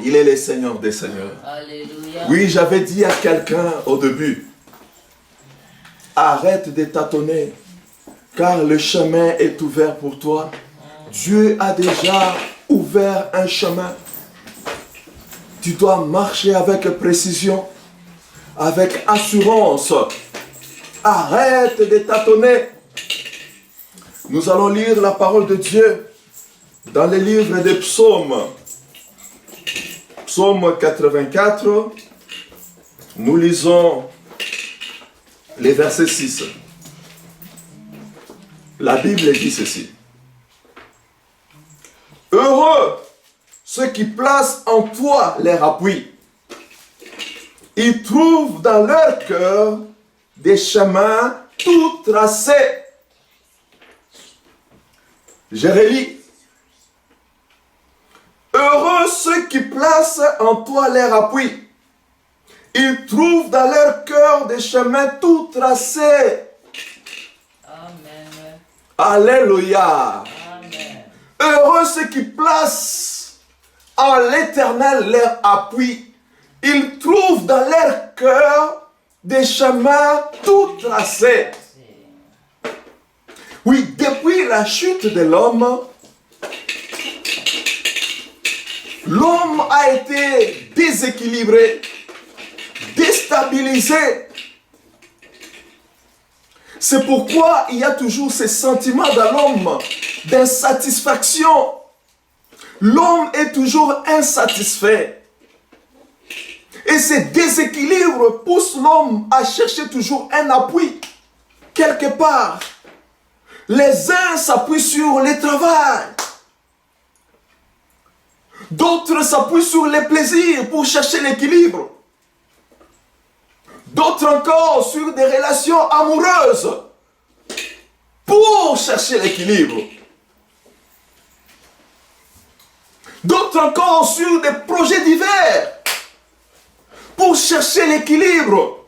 Il est le Seigneur des Seigneurs. Alléluia. Oui, j'avais dit à quelqu'un au début, arrête de tâtonner, car le chemin est ouvert pour toi. Dieu a déjà ouvert un chemin. Tu dois marcher avec précision, avec assurance. Arrête de tâtonner. Nous allons lire la parole de Dieu dans le livre des psaumes. Psaume 84, nous lisons les versets 6. La Bible dit ceci. Heureux ceux qui placent en toi leur appui. Ils trouvent dans leur cœur des chemins tout tracés. Je relis. Heureux ceux qui placent en toi leur appui. Ils trouvent dans leur cœur des chemins tout tracés. Amen. Alléluia. Amen. Heureux ceux qui placent en l'Éternel leur appui. Ils trouvent dans leur cœur des chemins tout tracés. Oui, depuis la chute de l'homme, l'homme a été déséquilibré, déstabilisé. C'est pourquoi il y a toujours ce sentiment dans l'homme d'insatisfaction. L'homme est toujours insatisfait. Et ce déséquilibre pousse l'homme à chercher toujours un appui, quelque part. Les uns s'appuient sur le travail. D'autres s'appuient sur les plaisirs pour chercher l'équilibre. D'autres encore sur des relations amoureuses pour chercher l'équilibre. D'autres encore sur des projets divers pour chercher l'équilibre.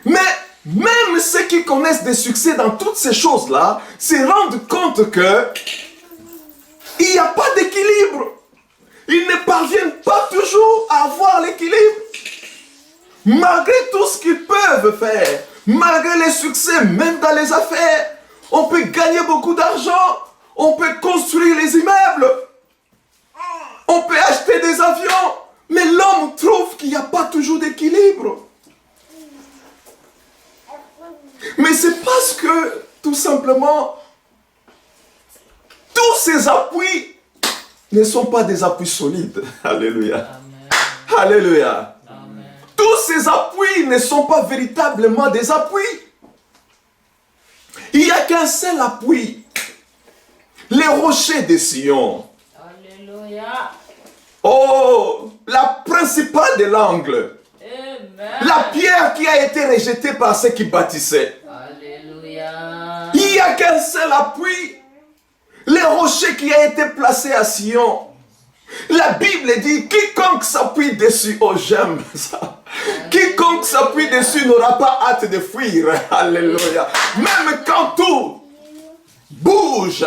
Mais même ceux qui connaissent des succès dans toutes ces choses-là se rendent compte que il n'y a pas d'équilibre. Ils ne parviennent pas toujours à avoir l'équilibre. Malgré tout ce qu'ils peuvent faire, malgré les succès, même dans les affaires, on peut gagner beaucoup d'argent, on peut construire les immeubles, on peut acheter des avions, mais l'homme trouve qu'il n'y a pas toujours d'équilibre. Mais c'est parce que, tout simplement, tous ces appuis ne sont pas des appuis solides. Alléluia. Amen. Alléluia. Amen. Tous ces appuis ne sont pas véritablement des appuis. Il n'y a qu'un seul appui. Les rochers de Sion. Alléluia. Oh, la principale de l'angle. Amen. La pierre qui a été rejetée par ceux qui bâtissaient. Alléluia. Il n'y a qu'un seul appui. Les rochers qui a été placé à Sion. La Bible dit, quiconque s'appuie dessus, oh j'aime ça. Quiconque s'appuie dessus n'aura pas hâte de fuir. Alléluia. Même quand tout bouge.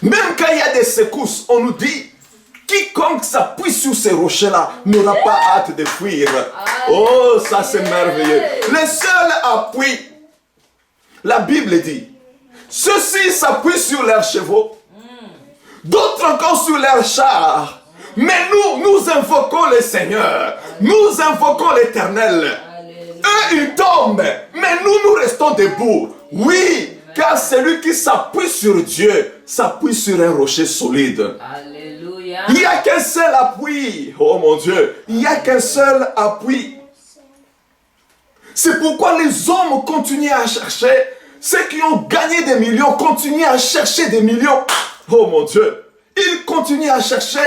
Même quand il y a des secousses, on nous dit, quiconque s'appuie sur ces rochers-là n'aura pas hâte de fuir. Oh, ça c'est merveilleux. Le seul appui, la Bible dit, ceux-ci s'appuient sur leurs chevaux, d'autres encore sur leurs chars. Mais nous invoquons le Seigneur, nous invoquons l'Éternel. Eux, ils tombent, mais nous restons debout. Oui, car celui qui s'appuie sur Dieu s'appuie sur un rocher solide. Alléluia. Il n'y a qu'un seul appui. Oh mon Dieu, il n'y a qu'un seul appui. C'est pourquoi les hommes continuent à chercher. Ceux qui ont gagné des millions continuent à chercher des millions. Oh mon Dieu, ils continuent à chercher.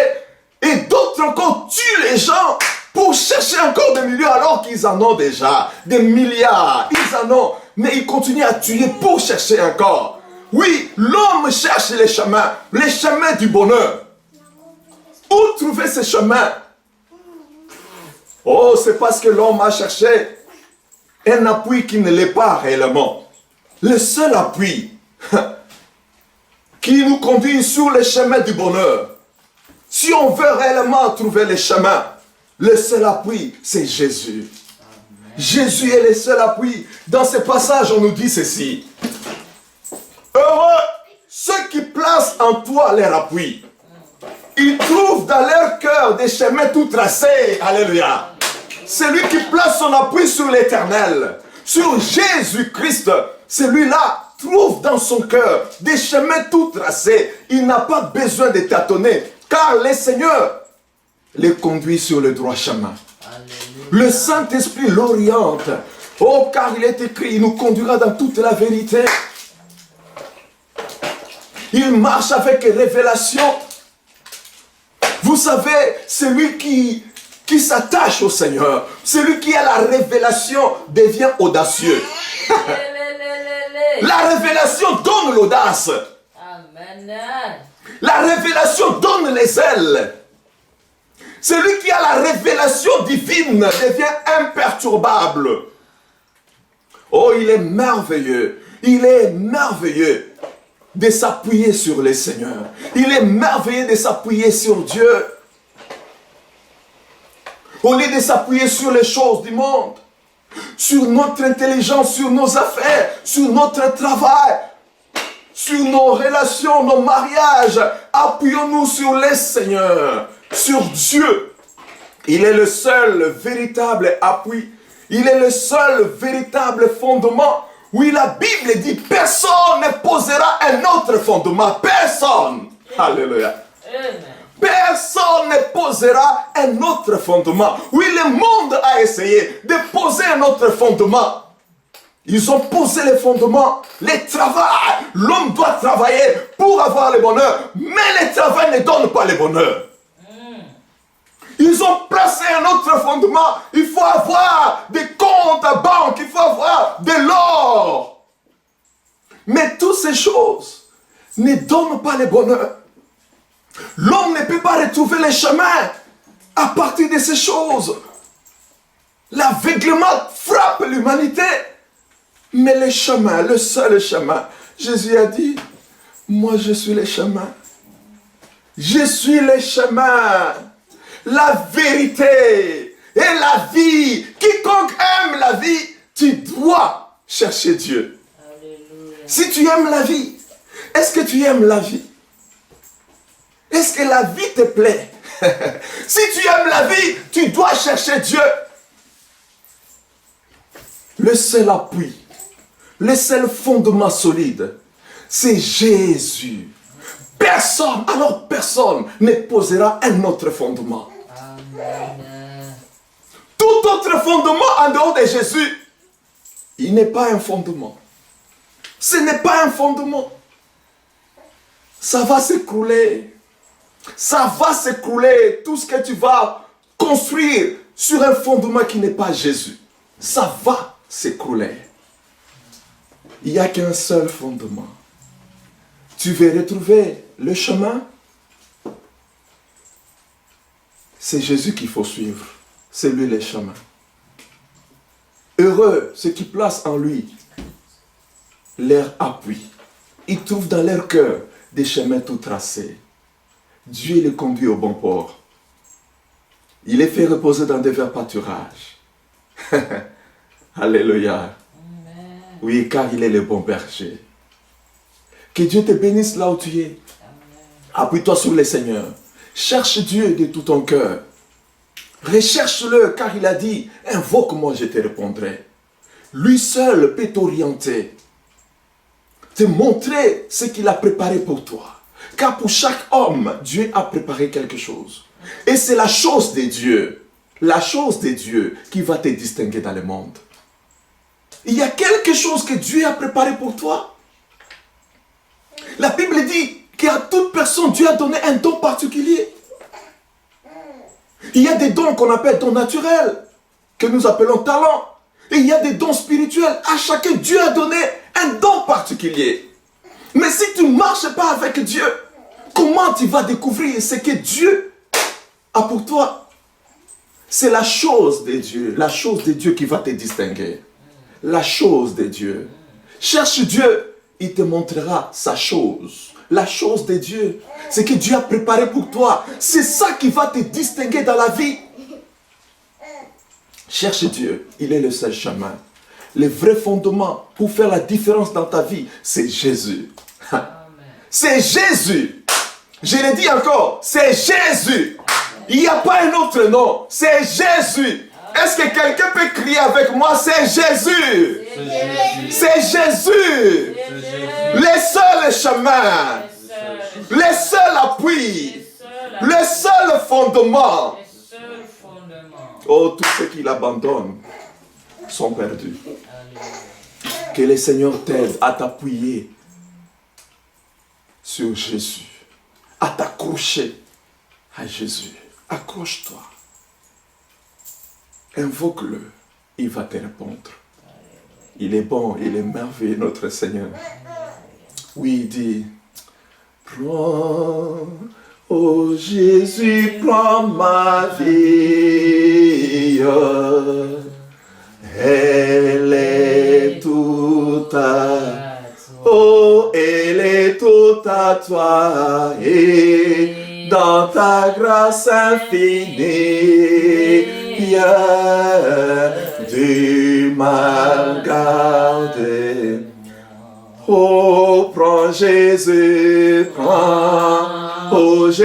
Et d'autres encore tuent les gens pour chercher encore des millions alors qu'ils en ont déjà. Des milliards, ils en ont. Mais ils continuent à tuer pour chercher encore. Oui, l'homme cherche les chemins du bonheur. Où trouver ces chemins? Oh, c'est parce que l'homme a cherché un appui qui ne l'est pas réellement. Le seul appui qui nous conduit sur le chemin du bonheur. Si on veut réellement trouver le chemin, le seul appui, c'est Jésus. Jésus est le seul appui. Dans ce passage, on nous dit ceci. Heureux ceux qui placent en toi leur appui. Ils trouvent dans leur cœur des chemins tout tracés. Alléluia. Celui qui place son appui sur l'Éternel, sur Jésus-Christ, celui-là trouve dans son cœur des chemins tout tracés. Il n'a pas besoin de tâtonner, car le Seigneur les conduit sur le droit chemin. Le Saint-Esprit l'oriente. Oh, car il est écrit, il nous conduira dans toute la vérité. Il marche avec révélation. Vous savez, celui qui s'attache au Seigneur, celui qui a la révélation devient audacieux. La révélation donne l'audace. Amen. La révélation donne les ailes. Celui qui a la révélation divine devient imperturbable. Oh, il est merveilleux. Il est merveilleux de s'appuyer sur le Seigneur. Il est merveilleux de s'appuyer sur Dieu. Au lieu de s'appuyer sur les choses du monde, sur notre intelligence, sur nos affaires, sur notre travail, sur nos relations, nos mariages, appuyons-nous sur le Seigneur, sur Dieu. Il est le seul véritable appui. Il est le seul véritable fondement. Oui, la Bible dit, personne ne posera un autre fondement. Personne. Alléluia. Amen. Personne ne posera un autre fondement. Oui, le monde a essayé de poser un autre fondement. Ils ont posé les fondements, les travail. L'homme doit travailler pour avoir le bonheur. Mais le travail ne donne pas le bonheur. Ils ont placé un autre fondement. Il faut avoir des comptes à banque. Il faut avoir de l'or. Mais toutes ces choses ne donnent pas le bonheur. L'homme ne peut pas retrouver le chemin à partir de ces choses. L'aveuglement frappe l'humanité. Mais le chemin, le seul chemin, Jésus a dit, moi je suis le chemin. Je suis le chemin, la vérité et la vie. Quiconque aime la vie, tu dois chercher Dieu. Alléluia. Si tu aimes la vie, est-ce que tu aimes la vie? Est-ce que la vie te plaît? Si tu aimes la vie, tu dois chercher Dieu. Le seul appui, le seul fondement solide, c'est Jésus. Personne, alors personne ne posera un autre fondement. Amen. Tout autre fondement en dehors de Jésus, il n'est pas un fondement. Ce n'est pas un fondement. Ça va s'écrouler. Ça va s'écrouler. Tout ce que tu vas construire sur un fondement qui n'est pas Jésus, ça va s'écrouler. Il n'y a qu'un seul fondement. Tu veux retrouver le chemin? C'est Jésus qu'il faut suivre. C'est lui le chemin. Heureux ceux qui placent en lui leur appui. Ils trouvent dans leur cœur des chemins tout tracés. Dieu les conduit au bon port. Il les fait reposer dans des verts pâturages. Alléluia. Amen. Oui, car il est le bon berger. Que Dieu te bénisse là où tu es. Appuie-toi sur le Seigneur. Cherche Dieu de tout ton cœur. Recherche-le, car il a dit, invoque-moi, je te répondrai. Lui seul peut t'orienter, te montrer ce qu'il a préparé pour toi. Car pour chaque homme, Dieu a préparé quelque chose. Et c'est la chose de Dieu qui va te distinguer dans le monde. Il y a quelque chose que Dieu a préparé pour toi. La Bible dit qu'à toute personne, Dieu a donné un don particulier. Il y a des dons qu'on appelle dons naturels, que nous appelons talents. Et il y a des dons spirituels. À chacun, Dieu a donné un don particulier. Mais si tu ne marches pas avec Dieu, comment tu vas découvrir ce que Dieu a pour toi? C'est la chose de Dieu qui va te distinguer. La chose de Dieu. Cherche Dieu, il te montrera sa chose. la chose de Dieu, ce que Dieu a préparé pour toi. C'est ça qui va te distinguer dans la vie. Cherche Dieu, il est le seul chemin. Le vrai fondement pour faire la différence dans ta vie, c'est Jésus. C'est Jésus. Je le dis encore, c'est Jésus. Il n'y a pas un autre nom, c'est Jésus. Est-ce que quelqu'un peut crier avec moi, c'est Jésus? C'est Jésus. Le seul chemin, le seul appui, le seul fondement. Oh, tous ceux qui l'abandonnent sont perdus. Que le Seigneur t'aide à t'appuyer sur Jésus, à t'accrocher à Jésus. Accroche-toi. Invoque-le, il va te répondre. Il est bon, il est merveilleux, notre Seigneur. Oui, il dit, prends, oh Jésus, prends ma vie. Elle est toute à oh, elle est toute à toi et dans ta grâce infinie, Dieu m'a gardé. Oh, prends Jésus, prends, oh Jésus.